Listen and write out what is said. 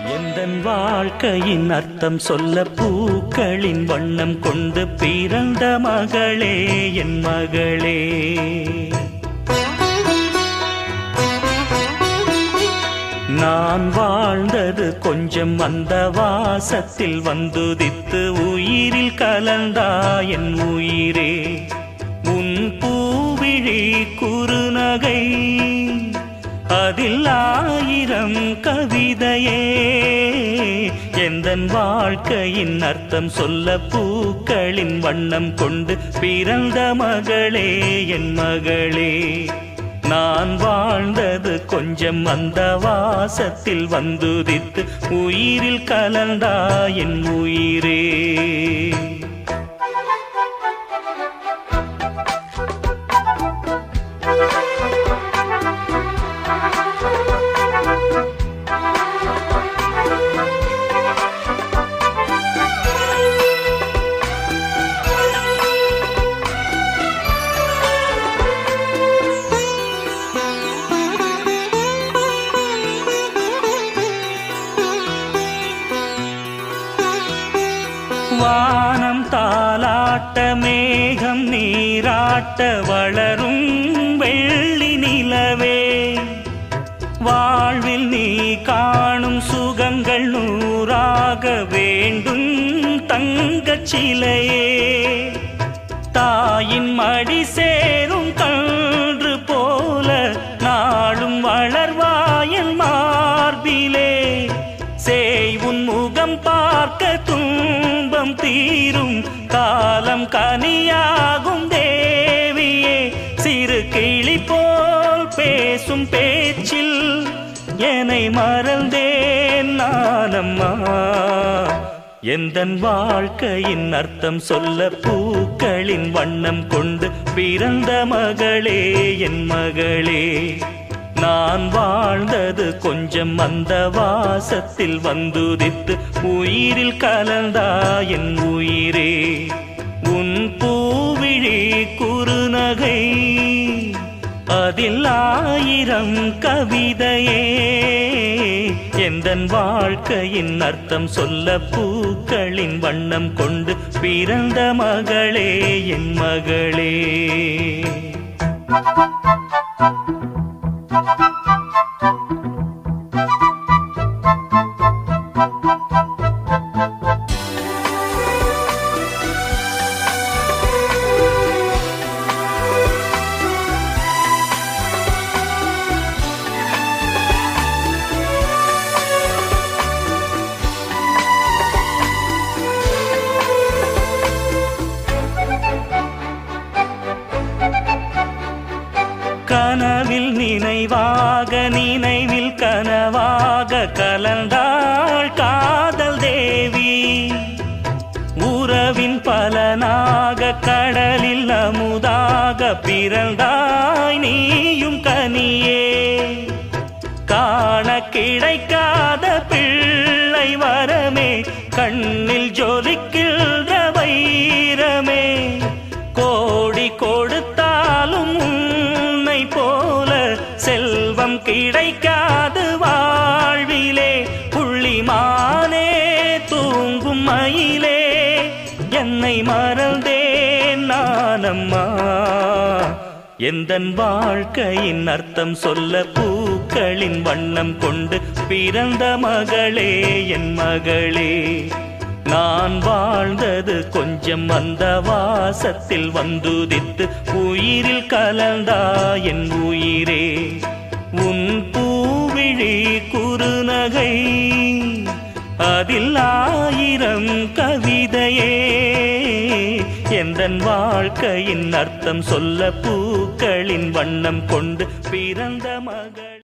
எந்தன் வாழ்க்கையின் அர்த்தம் சொல்ல பூக்களின் வண்ணம் கொண்டு பிறந்த மகளே என் மகளே. நான் வாழ்ந்தது கொஞ்சம் அந்த வாசத்தில் வந்துதித்து உயிரில் கலந்தா என் உயிரே. உன் பூவிழி குறுநகை அதில் ஆயிரம் கவிதையே. எந்தன் வாழ்க்கையின் அர்த்தம் சொல்ல பூக்களின் வண்ணம் கொண்டு பிறந்த மகளே என் மகளே. நான் வாழ்ந்தது கொஞ்சம் அந்த வாசத்தில் வந்துதித்து உயிரில் கலந்தா என் உயிரே. வானம் தாலாட்ட மேகம் நீராட்ட வளரும் வெள்ளி நிலவே. வாழ்வில் நீ காணும் சுகங்கள் நூறாக வேண்டும் தங்கச் சிலையே. தாயின் மடி சேரும் கன்று போல நாளும் வளர்வாயன் மார்பிலே. சேய்வுன் முகம் பார்க்க துன்பம் தீரும் காலம் கனியாகும் தேவியே. சிறு கிளி போல் பேசும் பேச்சில் என்னை மறந்தேன் நானம்மா. எந்தன் வாழ்க்கையின் அர்த்தம் சொல்ல பூக்களின் வண்ணம் கொண்டு பிறந்த மகளே என் மகளே. நான் வாழ்ந்தது கொஞ்சம் அந்த வாசத்தில் வந்துதித்து உயிரில் கலந்தா என் உயிரே. உன் பூவிழி குறுநகை அதில் ஆயிரம் கவிதையே. எந்தன் வாழ்க்கையின் அர்த்தம் சொல்ல பூக்களின் வண்ணம் கொண்டு பிறந்த மகளே என் மகளே. கனவில் நினைவாக நினைவில் கனவாக கலந்தாள் காதல் தேவி. உறவின் பலனாக கடலில் அமுதாக பிறந்தாய் நீயும் கனியே. காண கிடைக்காத பிள்ளை வரமே கண்ணில் ஜொலிக்கின்ற வைரமே. கோடி கொடுத்தாலும் போல செல்வம் கிடைக்காது வாழ்விலே. புள்ளிமானே தூங்கும் மயிலே என்னை மறந்தேன் நானம்மா. எந்தன் வாழ்க்கையின் அர்த்தம் சொல்ல பூக்களின் வண்ணம் கொண்டு பிறந்த மகளே என் மகளே. நான் வாழ்ந்தது கொஞ்சம் அந்த வாசத்தில் வந்துதித்து உயிரில் கலந்தா என் உயிரே. உன் பூவிழி குறுநகை அதில் ஆயிரம் கவிதையே. எந்தன் வாழ்க்கையின் அர்த்தம் சொல்ல பூக்களின் வண்ணம் கொண்டு பிறந்த மகள்.